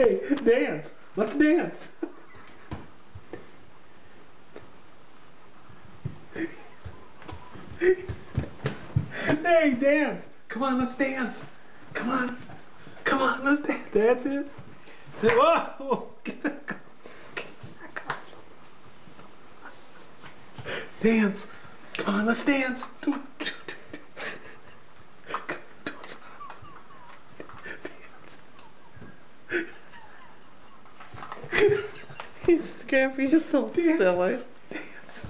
Hey, dance. Let's dance. Hey, dance. Come on, let's dance. Come on. Come on, let's dance. That's it. Whoa. Dance. Come on, let's dance. He's Scrappy, you're so Dance. silly. Dance.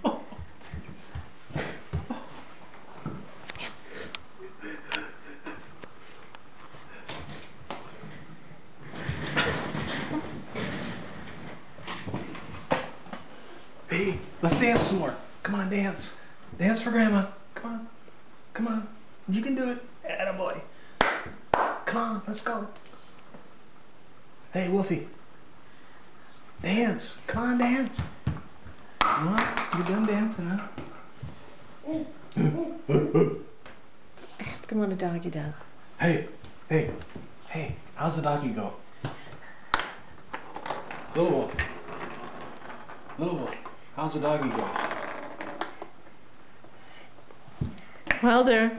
Oh, jeez. Hey, let's dance some more. Come on, dance. Dance for Grandma. Come on. Come on. You can do it. Attaboy. Come on, let's go. Hey, Wolfie. Dance. Come on, dance. Come on, you done dancing, huh? Ask him what a doggy does. Hey, hey, hey, how's the doggy go? Little Wolf. Little Wolf, how's the doggy go? Wilder.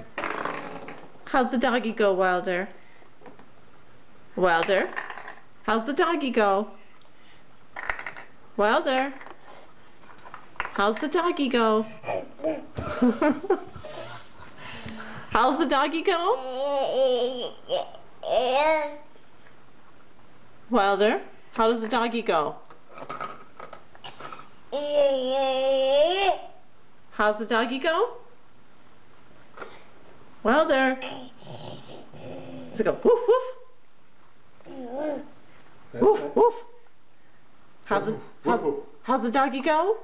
How's the doggy go, Wilder? Wilder. How's the doggy go? Wilder. How's the doggy go? How's the doggy go? Wilder. How does the doggy go? How's the doggy go? Wilder. Does it go woof woof? Woof woof. How's the doggy go?